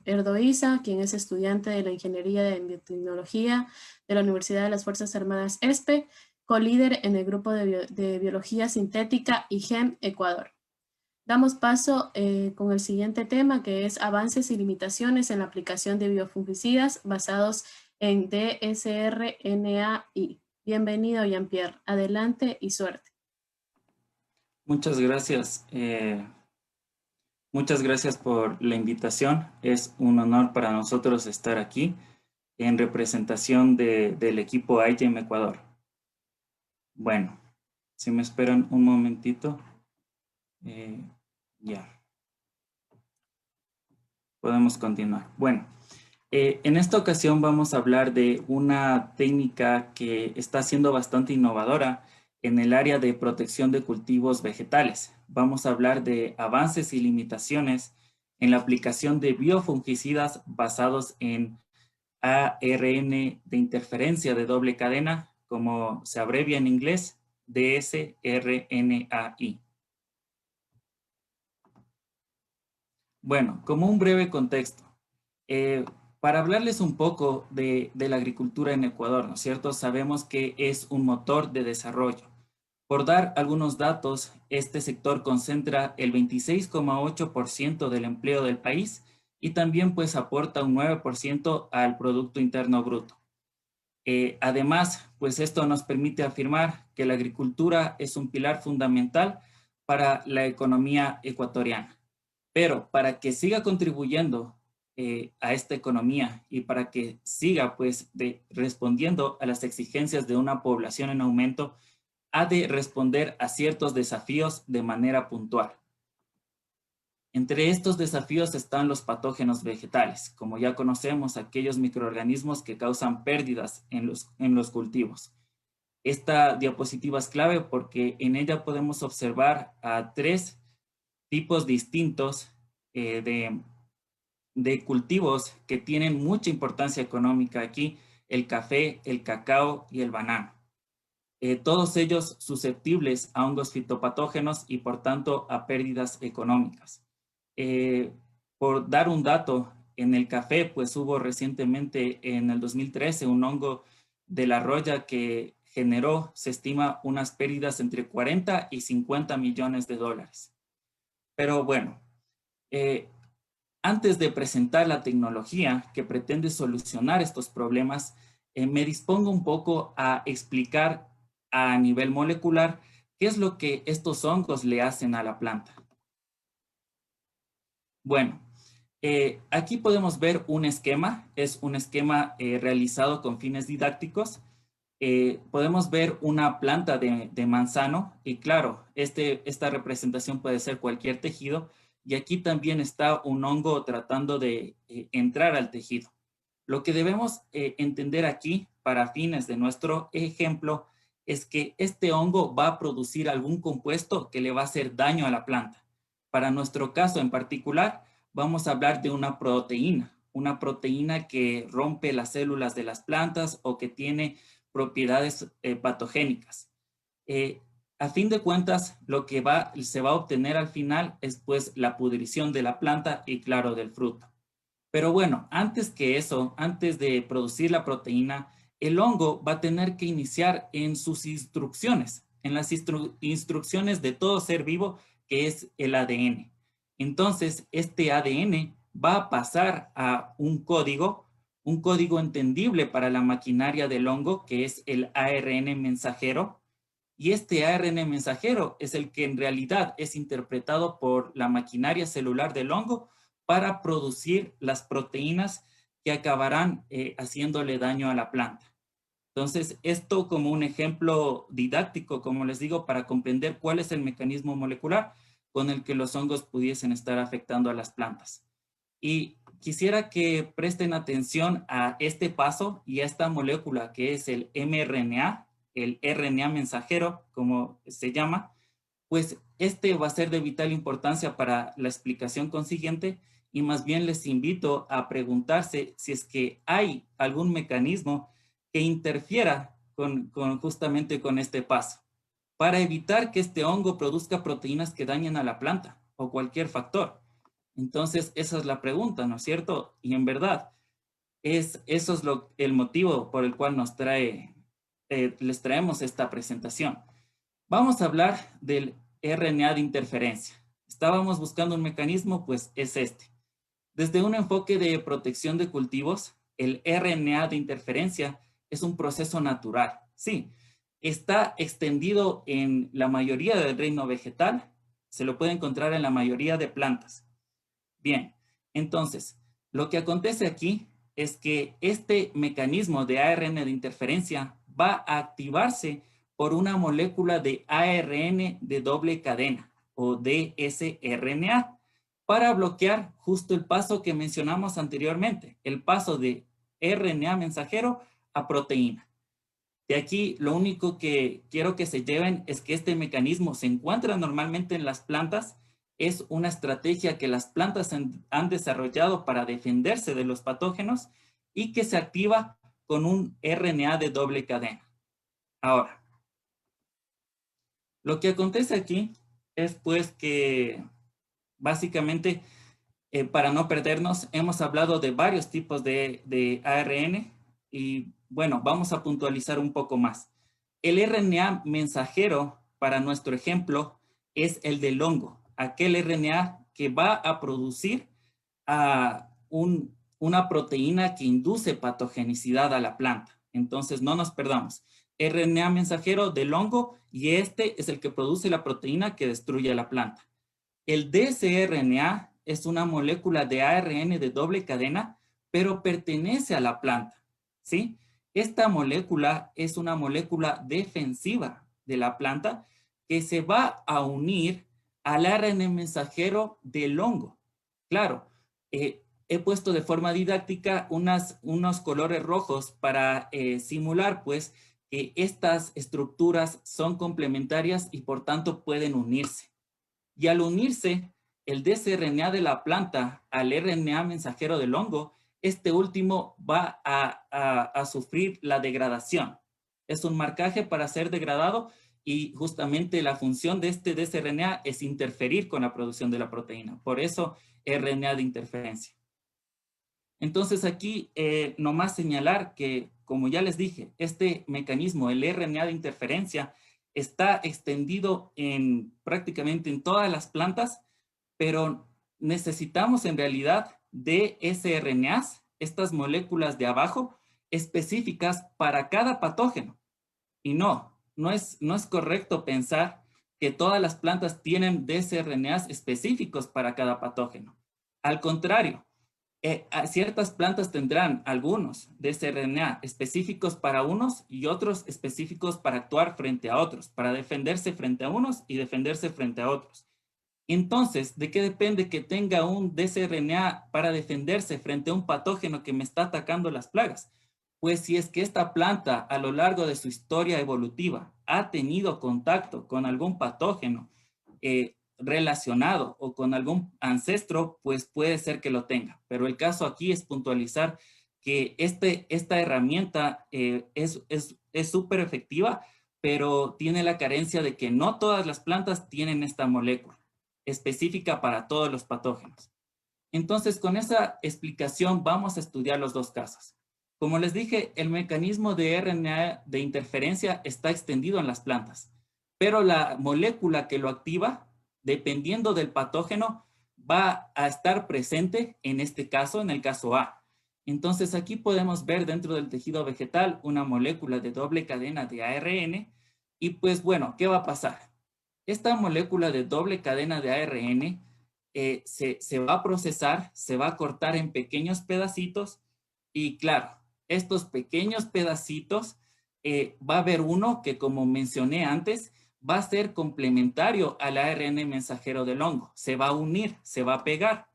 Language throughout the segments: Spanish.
Erdoiza, quien es estudiante de la Ingeniería de Biotecnología de la Universidad de las Fuerzas Armadas ESPE, colíder en el grupo de Biología Sintética IGEM Ecuador. Damos paso con el siguiente tema, que es avances y limitaciones en la aplicación de biofungicidas basados en dsRNAi. Bienvenido, Jean-Pierre. Adelante y suerte. Muchas gracias. Muchas gracias por la invitación. Es un honor para nosotros estar aquí en representación del equipo IGEM Ecuador. Bueno, si me esperan un momentito. Ya. Podemos continuar. Bueno, en esta ocasión vamos a hablar de una técnica que está siendo bastante innovadora en el área de protección de cultivos vegetales. Vamos a hablar de avances y limitaciones en la aplicación de biofungicidas basados en ARN de interferencia de doble cadena, como se abrevia en inglés, dsRNAi. Bueno, como un breve contexto, para hablarles un poco de la agricultura en Ecuador, ¿no es cierto? Sabemos que es un motor de desarrollo. Por dar algunos datos, este sector concentra el 26,8% del empleo del país y también pues aporta un 9% al Producto Interno Bruto. Además, pues esto nos permite afirmar que la agricultura es un pilar fundamental para la economía ecuatoriana. Pero para que siga contribuyendo a esta economía y para que siga pues respondiendo a las exigencias de una población en aumento, ha de responder a ciertos desafíos de manera puntual. Entre estos desafíos están los patógenos vegetales, como ya conocemos, aquellos microorganismos que causan pérdidas en los cultivos. Esta diapositiva es clave porque en ella podemos observar a tres tipos distintos de cultivos que tienen mucha importancia económica aquí: el café, el cacao y el banano. Todos ellos susceptibles a hongos fitopatógenos y por tanto a pérdidas económicas. Por dar un dato, en el café pues hubo recientemente en el 2013 un hongo de la roya que generó, se estima, unas pérdidas entre 40 y 50 millones de dólares. Pero bueno, antes de presentar la tecnología que pretende solucionar estos problemas, me dispongo un poco a explicar a nivel molecular qué es lo que estos hongos le hacen a la planta. Bueno, aquí podemos ver un esquema, es un esquema realizado con fines didácticos. Podemos ver una planta de manzano y claro, esta representación puede ser cualquier tejido, y aquí también está un hongo tratando de entrar al tejido. Lo que debemos entender aquí para fines de nuestro ejemplo es que este hongo va a producir algún compuesto que le va a hacer daño a la planta. Para nuestro caso en particular, vamos a hablar de una proteína que rompe las células de las plantas o que tiene propiedades patogénicas. A fin de cuentas, lo que se va a obtener al final es pues la pudrición de la planta y claro, del fruto. Pero bueno, antes que eso, antes de producir la proteína, el hongo va a tener que iniciar en sus instrucciones, en las instrucciones de todo ser vivo, que es el ADN. Entonces, este ADN va a pasar a un código entendible para la maquinaria del hongo, que es el ARN mensajero. Y este ARN mensajero es el que en realidad es interpretado por la maquinaria celular del hongo para producir las proteínas que acabarán haciéndole daño a la planta. Entonces, esto como un ejemplo didáctico, como les digo, para comprender cuál es el mecanismo molecular con el que los hongos pudiesen estar afectando a las plantas. Y quisiera que presten atención a este paso y a esta molécula que es el mRNA, el RNA mensajero, como se llama, pues este va a ser de vital importancia para la explicación consiguiente, y más bien les invito a preguntarse si es que hay algún mecanismo que interfiera justamente con este paso, para evitar que este hongo produzca proteínas que dañen a la planta o cualquier factor. Entonces, esa es la pregunta, ¿no es cierto? Y en verdad, eso es el motivo por el cual les traemos esta presentación. Vamos a hablar del RNA de interferencia. Estábamos buscando un mecanismo, pues es este. Desde un enfoque de protección de cultivos, el RNA de interferencia es un proceso natural. Sí, está extendido en la mayoría del reino vegetal, se lo puede encontrar en la mayoría de plantas. Bien, entonces, lo que acontece aquí es que este mecanismo de ARN de interferencia va a activarse por una molécula de ARN de doble cadena o dsRNA para bloquear justo el paso que mencionamos anteriormente, el paso de RNA mensajero a proteína. De aquí, lo único que quiero que se lleven es que este mecanismo se encuentra normalmente en las plantas. Es una estrategia que las plantas han desarrollado para defenderse de los patógenos y que se activa con un RNA de doble cadena. Ahora, lo que acontece aquí es pues que básicamente, para no perdernos, hemos hablado de varios tipos de ARN y bueno, vamos a puntualizar un poco más. El RNA mensajero, para nuestro ejemplo, es el del hongo, aquel RNA que va a producir una proteína que induce patogenicidad a la planta. Entonces, no nos perdamos. RNA mensajero del hongo y este es el que produce la proteína que destruye a la planta. El dsRNA es una molécula de ARN de doble cadena, pero pertenece a la planta, ¿sí? Esta molécula es una molécula defensiva de la planta que se va a unir al ARN mensajero del hongo. Claro, he puesto de forma didáctica unos colores rojos para simular, pues, que estas estructuras son complementarias y por tanto pueden unirse. Y al unirse el dsRNA de la planta al RNA mensajero del hongo, este último va a sufrir la degradación. Es un marcaje para ser degradado y justamente la función de este dsRNA es interferir con la producción de la proteína. Por eso, RNA de interferencia. Entonces aquí nomás señalar que, como ya les dije, este mecanismo, el RNA de interferencia, está extendido prácticamente en todas las plantas, pero necesitamos en realidad de sRNAs, estas moléculas de abajo, específicas para cada patógeno. Y no es correcto pensar que todas las plantas tienen dsRNAs específicos para cada patógeno. Al contrario, ciertas plantas tendrán algunos dsRNA específicos para unos y otros específicos para actuar frente a otros, para defenderse frente a unos y defenderse frente a otros. Entonces, ¿de qué depende que tenga un dsRNA para defenderse frente a un patógeno que me está atacando las plagas? Pues si es que esta planta a lo largo de su historia evolutiva ha tenido contacto con algún patógeno relacionado o con algún ancestro, pues puede ser que lo tenga. Pero el caso aquí es puntualizar que esta herramienta es súper efectiva, pero tiene la carencia de que no todas las plantas tienen esta molécula específica para todos los patógenos. Entonces, con esa explicación vamos a estudiar los dos casos. Como les dije, el mecanismo de RNA de interferencia está extendido en las plantas, pero la molécula que lo activa, dependiendo del patógeno, va a estar presente en este caso, en el caso A. Entonces, aquí podemos ver dentro del tejido vegetal una molécula de doble cadena de ARN y pues bueno, ¿qué va a pasar? Esta molécula de doble cadena de ARN se va a procesar, se va a cortar en pequeños pedacitos y claro, estos pequeños pedacitos va a haber uno que, como mencioné antes, va a ser complementario al ARN mensajero del hongo. Se va a unir, se va a pegar.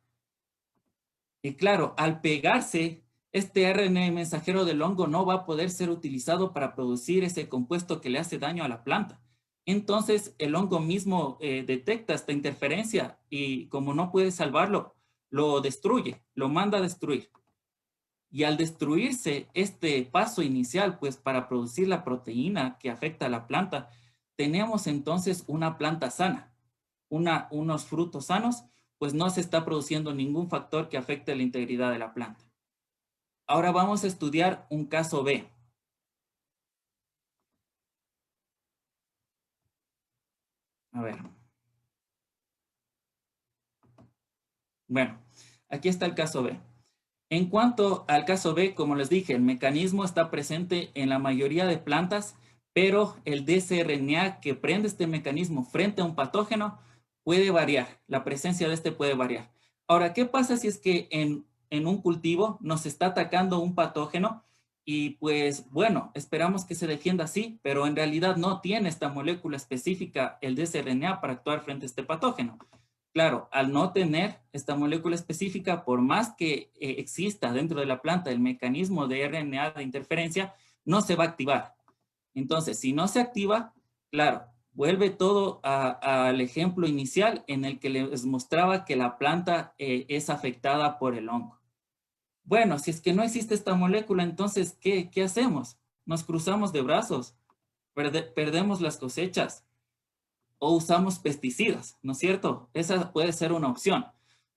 Y claro, al pegarse, este ARN mensajero del hongo no va a poder ser utilizado para producir ese compuesto que le hace daño a la planta. Entonces, el hongo mismo detecta esta interferencia y como no puede salvarlo, lo destruye, lo manda a destruir. Y al destruirse este paso inicial, pues para producir la proteína que afecta a la planta, tenemos entonces una planta sana, unos frutos sanos, pues no se está produciendo ningún factor que afecte la integridad de la planta. Ahora vamos a estudiar un caso B. A ver. Bueno, aquí está el caso B. En cuanto al caso B, como les dije, el mecanismo está presente en la mayoría de plantas, pero el dsRNA que prende este mecanismo frente a un patógeno puede variar. La presencia de este puede variar. Ahora, ¿qué pasa si es que en un cultivo nos está atacando un patógeno? Y pues, bueno, esperamos que se defienda así, pero en realidad no tiene esta molécula específica, el dsRNA, para actuar frente a este patógeno. Claro, al no tener esta molécula específica, por más que exista dentro de la planta el mecanismo de RNA de interferencia, no se va a activar. Entonces, si no se activa, claro, vuelve todo al ejemplo inicial en el que les mostraba que la planta es afectada por el hongo. Bueno, si es que no existe esta molécula, entonces, ¿qué hacemos? Nos cruzamos de brazos, perdemos las cosechas o usamos pesticidas, ¿no es cierto? Esa puede ser una opción.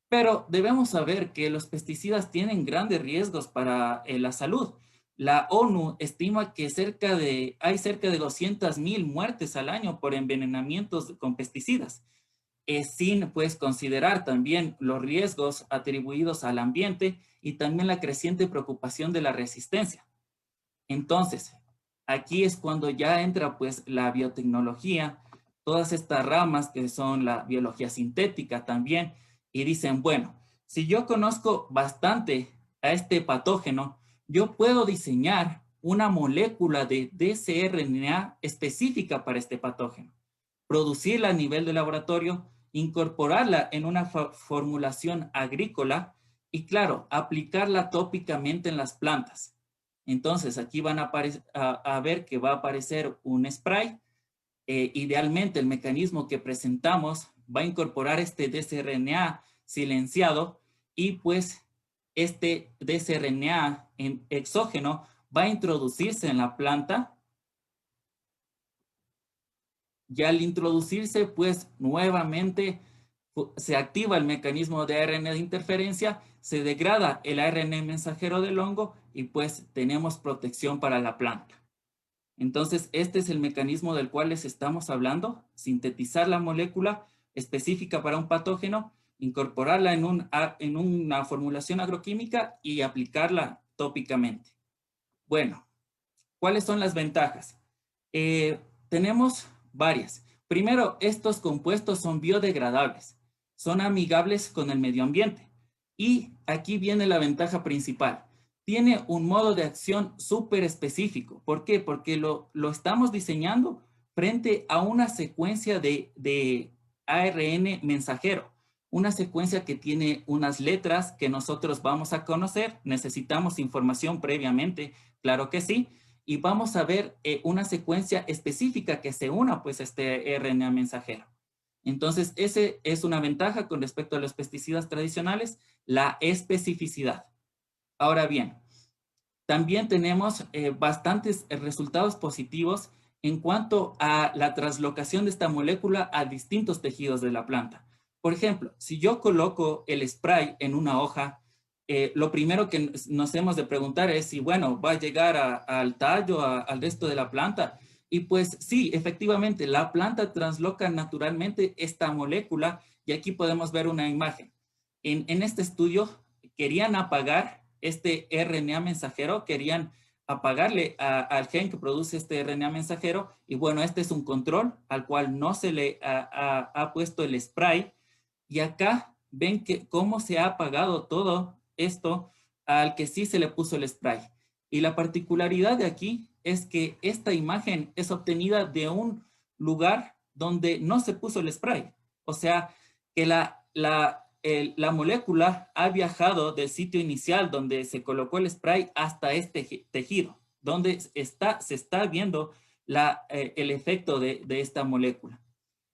Pero debemos saber que los pesticidas tienen grandes riesgos para la salud. La ONU estima que hay cerca de 200,000 muertes al año por envenenamientos con pesticidas, sin pues considerar también los riesgos atribuidos al ambiente y también la creciente preocupación de la resistencia. Entonces, aquí es cuando ya entra pues la biotecnología, todas estas ramas que son la biología sintética también, y dicen, bueno, si yo conozco bastante a este patógeno, yo puedo diseñar una molécula de dsRNA específica para este patógeno, producirla a nivel de laboratorio, incorporarla en una formulación agrícola y, claro, aplicarla tópicamente en las plantas. Entonces, aquí van a ver que va a aparecer un spray. Idealmente, el mecanismo que presentamos va a incorporar este dsRNA silenciado y pues este dsRNA exógeno va a introducirse en la planta. Y al introducirse, pues nuevamente se activa el mecanismo de ARN de interferencia, se degrada el ARN mensajero del hongo y pues tenemos protección para la planta. Entonces, este es el mecanismo del cual les estamos hablando: sintetizar la molécula específica para un patógeno, incorporarla en una formulación agroquímica y aplicarla tópicamente. Bueno, ¿cuáles son las ventajas? Tenemos varias. Primero, estos compuestos son biodegradables, son amigables con el medio ambiente. Y aquí viene la ventaja principal. Tiene un modo de acción súper específico. ¿Por qué? Porque lo estamos diseñando frente a una secuencia de ARN mensajero. Una secuencia que tiene unas letras que nosotros vamos a conocer. Necesitamos información previamente, claro que sí. Y vamos a ver una secuencia específica que se una pues a este RNA mensajero. Entonces, ese es una ventaja con respecto a los pesticidas tradicionales, la especificidad. Ahora bien, también tenemos bastantes resultados positivos en cuanto a la translocación de esta molécula a distintos tejidos de la planta. Por ejemplo, si yo coloco el spray en una hoja, lo primero que nos hemos de preguntar es si, bueno, va a llegar al tallo, al resto de la planta. Y pues sí, efectivamente, la planta transloca naturalmente esta molécula y aquí podemos ver una imagen. En este estudio querían apagar este RNA mensajero, querían apagarle al gen que produce este RNA mensajero y bueno, este es un control al cual no se le ha puesto el spray y acá ven que cómo se ha apagado todo esto al que sí se le puso el spray. Y la particularidad de aquí es que esta imagen es obtenida de un lugar donde no se puso el spray. O sea, que la molécula ha viajado del sitio inicial donde se colocó el spray hasta este tejido, donde se está viendo el efecto de esta molécula.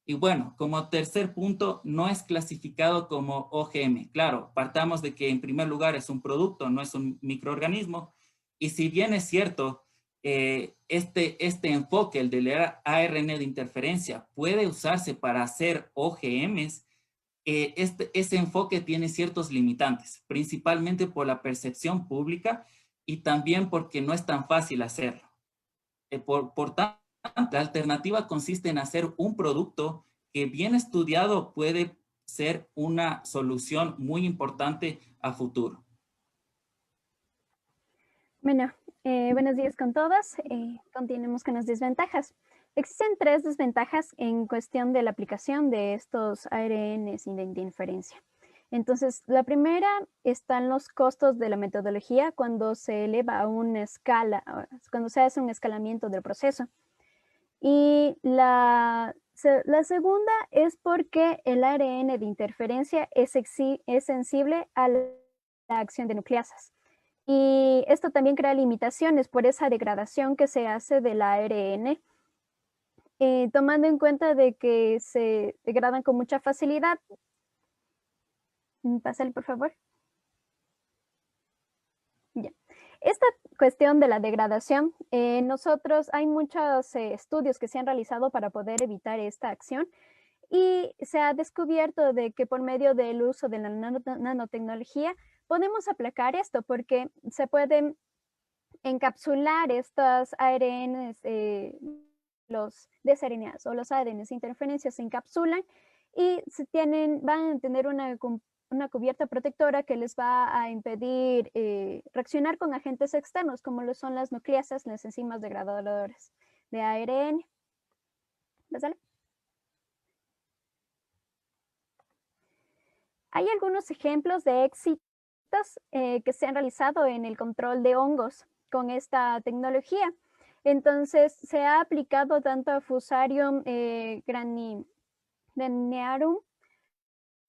Y bueno, como tercer punto, no es clasificado como OGM. Claro, partamos de que en primer lugar es un producto, no es un microorganismo. Y si bien es cierto, este enfoque, el del ARN de interferencia, puede usarse para hacer OGMs, ese enfoque tiene ciertos limitantes, principalmente por la percepción pública y también porque no es tan fácil hacerlo. Por tanto, la alternativa consiste en hacer un producto que bien estudiado puede ser una solución muy importante a futuro. Bueno, buenos días con todos. Continuemos con las desventajas. Existen 3 desventajas en cuestión de la aplicación de estos ARNs de inferencia. Entonces, la primera están los costos de la metodología cuando se eleva a una escala, cuando se hace un escalamiento del proceso. Y la segunda es porque el ARN de interferencia es sensible a la acción de nucleasas. Y esto también crea limitaciones por esa degradación que se hace del ARN, tomando en cuenta de que se degradan con mucha facilidad. Pásale, por favor. Ya. Esta cuestión de la degradación, hay muchos estudios que se han realizado para poder evitar esta acción y se ha descubierto de que por medio del uso de la nanotecnología podemos aplacar esto porque se pueden encapsular estos ARNs, los dsRNAs o los ADNs de interferencia se encapsulan y van a tener una cubierta protectora que les va a impedir reaccionar con agentes externos, como lo son las nucleasas, las enzimas degradadoras de ARN. ¿Sale? Hay algunos ejemplos de éxitos que se han realizado en el control de hongos con esta tecnología. Entonces, se ha aplicado tanto a Fusarium graminearum,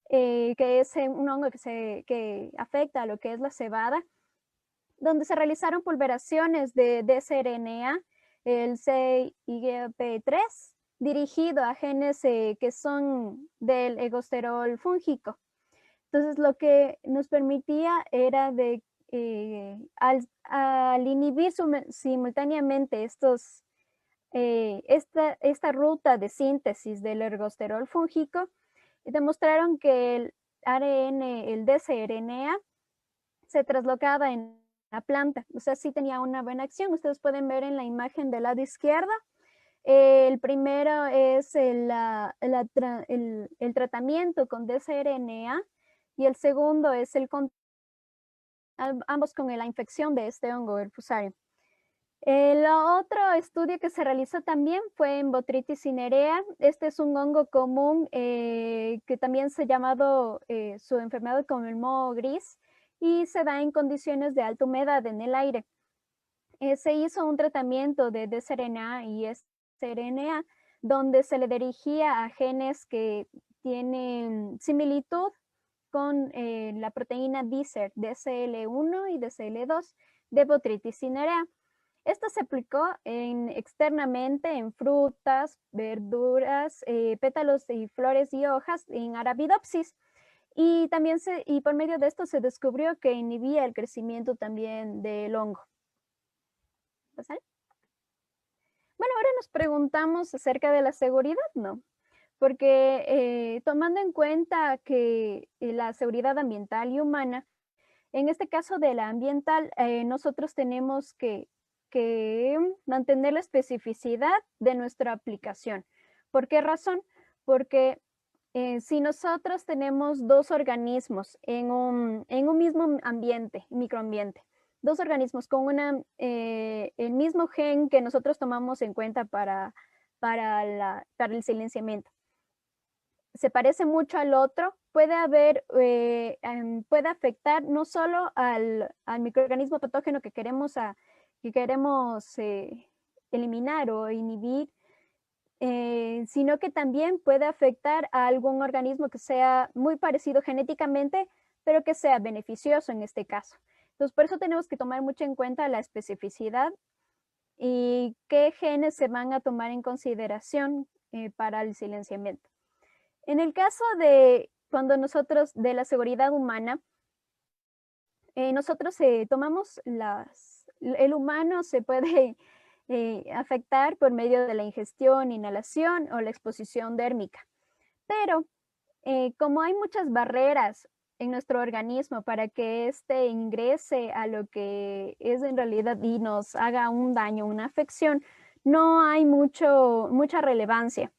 que es un hongo que afecta a lo que es la cebada, donde se realizaron pulveraciones de dsRNA, el CYP3, dirigido a genes que son del egosterol fúngico. Entonces, lo que nos permitía era de, al inhibir simultáneamente esta ruta de síntesis del ergosterol fúngico, demostraron que el ARN, el dsRNA, se traslocaba en la planta. O sea, sí tenía una buena acción. Ustedes pueden ver en la imagen del lado izquierdo. El primero es el tratamiento con dsRNA y el segundo es ambos con la infección de este hongo, el Fusarium. El otro estudio que se realizó también fue en Botrytis cinerea. Este es un hongo común que también se ha llamado su enfermedad como el moho gris y se da en condiciones de alta humedad en el aire. Se hizo un tratamiento de dsRNA y sRNA donde se le dirigía a genes que tienen similitud con la proteína DICER, DCL1 y DCL2 de Botrytis cinerea. Esto se aplicó externamente en frutas, verduras, pétalos y flores y hojas en Arabidopsis. Y también por medio de esto se descubrió que inhibía el crecimiento también del hongo. ¿Pasar? Bueno, ahora nos preguntamos acerca de la seguridad, ¿no? Porque tomando en cuenta que la seguridad ambiental y humana, en este caso de la ambiental, nosotros tenemos que mantener la especificidad de nuestra aplicación. ¿Por qué razón? Porque si nosotros tenemos 2 organismos en un mismo ambiente, microambiente, 2 organismos con el mismo gen que nosotros tomamos en cuenta para el silenciamiento, se parece mucho al otro, puede afectar no solo al microorganismo patógeno que queremos eliminar o inhibir, sino que también puede afectar a algún organismo que sea muy parecido genéticamente, pero que sea beneficioso en este caso. Entonces, por eso tenemos que tomar mucho en cuenta la especificidad y qué genes se van a tomar en consideración para el silenciamiento. En el caso de de la seguridad humana, nosotros tomamos el humano se puede afectar por medio de la ingestión, inhalación o la exposición dérmica. Pero como hay muchas barreras en nuestro organismo para que éste ingrese a lo que es en realidad y nos haga un daño, una afección, no hay mucha relevancia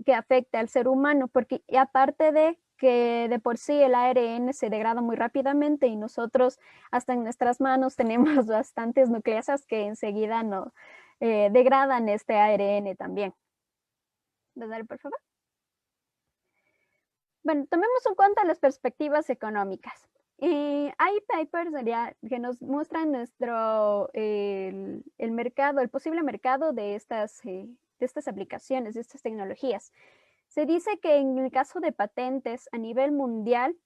que afecte al ser humano, porque aparte de que de por sí el ARN se degrada muy rápidamente y nosotros hasta en nuestras manos tenemos bastantes nucleasas que enseguida no, degradan este ARN también. Dale, por favor. Bueno, tomemos en cuenta las perspectivas económicas. Hay papers que nos muestran el mercado, el posible mercado de estas aplicaciones, de estas tecnologías. Se dice que en el caso de patentes a nivel mundial,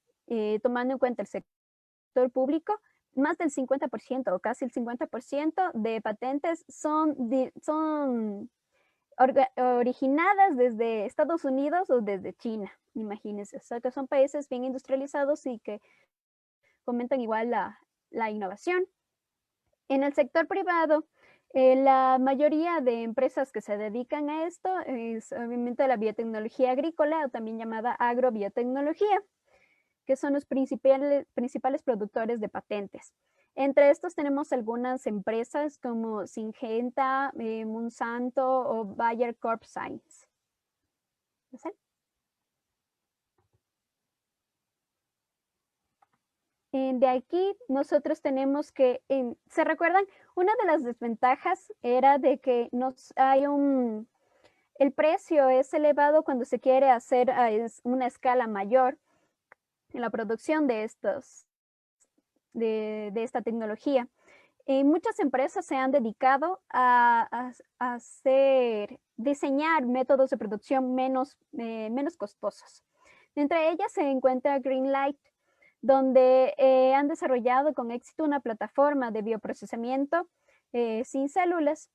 tomando en cuenta el sector público, más del 50% o casi el 50% de patentes son originadas desde Estados Unidos o desde China, imagínense. O sea, que son países bien industrializados y que fomentan igual la innovación. En el sector privado, la mayoría de empresas que se dedican a esto es obviamente la biotecnología agrícola, o también llamada agrobiotecnología, que son los principales productores de patentes. Entre estos tenemos algunas empresas como Syngenta, Monsanto o Bayer Corp Science. ¿No sé? De aquí nosotros tenemos que, ¿se recuerdan? Una de las desventajas era de que el precio es elevado cuando se quiere hacer a una escala mayor en la producción de esta tecnología. Muchas empresas se han dedicado a diseñar métodos de producción menos costosos. Entre ellas se encuentra Greenlight, donde han desarrollado con éxito una plataforma de bioprocesamiento sin células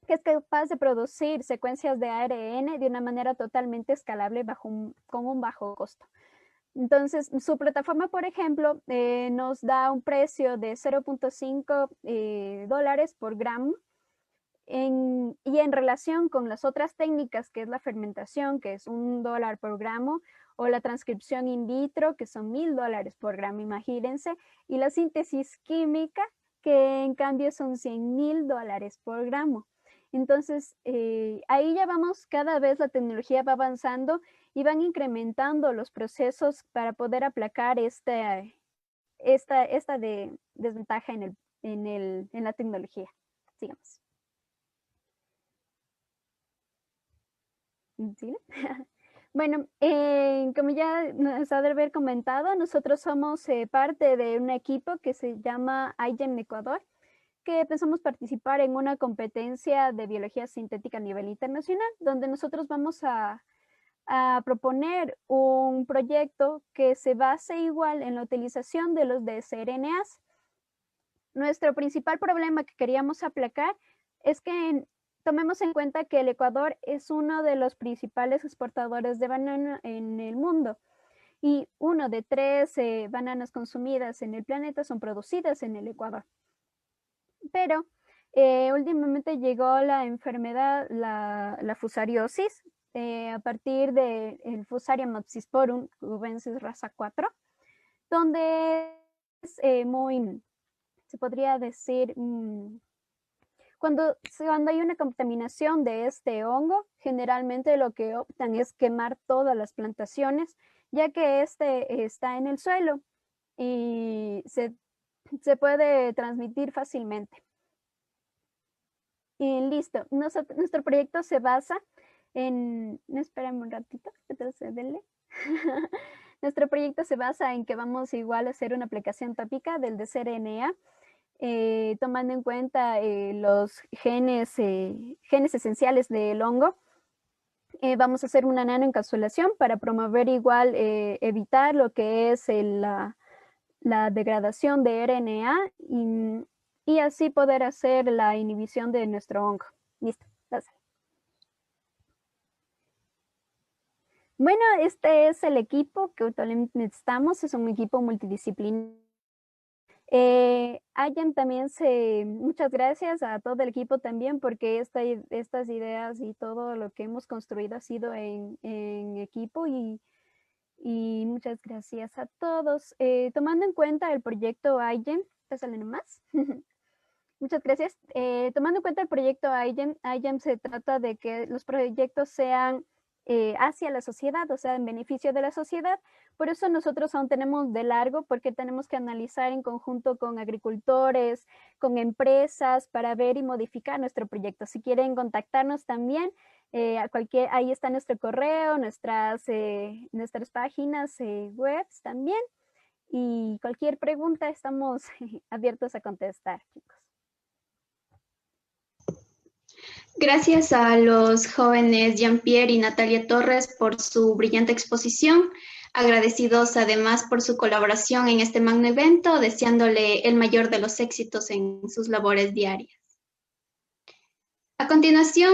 que es capaz de producir secuencias de ARN de una manera totalmente escalable con un bajo costo. Entonces, su plataforma, por ejemplo, nos da un precio de 0.5 dólares por gramo y en relación con las otras técnicas, que es la fermentación, que es $1 por gramo, o la transcripción in vitro, que son $1000 por gramo, imagínense, y la síntesis química, que en cambio son $100,000 por gramo. Entonces, ahí ya vamos, cada vez la tecnología va avanzando y van incrementando los procesos para poder aplacar esta desventaja en la tecnología. Sigamos. ¿Sí? Bueno, como ya nos ha de haber comentado, nosotros somos parte de un equipo que se llama iGEM Ecuador, que pensamos participar en una competencia de biología sintética a nivel internacional, donde nosotros vamos a proponer un proyecto que se base igual en la utilización de los dsRNAs. Nuestro principal problema que queríamos aplacar es que tomemos en cuenta que el Ecuador es uno de los principales exportadores de banana en el mundo y 1 de 3 bananas consumidas en el planeta son producidas en el Ecuador. Pero últimamente llegó la enfermedad, la fusariosis, a partir del Fusarium mopsisporum cubensis raza 4, donde es se podría decir, cuando hay una contaminación de este hongo, generalmente lo que optan es quemar todas las plantaciones, ya que este está en el suelo y se puede transmitir fácilmente. Y listo, nuestro proyecto se basa en... No, espérame un ratito, retrocederle. Nuestro proyecto se basa en que vamos igual a hacer una aplicación tópica del dsRNA, tomando en cuenta los genes esenciales del hongo. Vamos a hacer una nanoencapsulación para promover igual, evitar lo que es la degradación de RNA y así poder hacer la inhibición de nuestro hongo. Listo, gracias. Bueno, este es el equipo que actualmente necesitamos, es un equipo multidisciplinario. También muchas gracias a todo el equipo también, porque estas ideas y todo lo que hemos construido ha sido en equipo y Y muchas gracias a todos. Tomando en cuenta el proyecto iGEM, pásale nomás. Muchas gracias. Tomando en cuenta el proyecto iGEM se trata de que los proyectos sean hacia la sociedad, o sea, en beneficio de la sociedad. Por eso nosotros aún tenemos de largo, porque tenemos que analizar en conjunto con agricultores, con empresas, para ver y modificar nuestro proyecto. Si quieren contactarnos también, ahí está nuestro correo, nuestras páginas web también. Y cualquier pregunta estamos abiertos a contestar, chicos. Gracias a los jóvenes Jean-Pierre y Natalia Torres por su brillante exposición. Agradecidos además por su colaboración en este magno evento, deseándole el mayor de los éxitos en sus labores diarias. A continuación,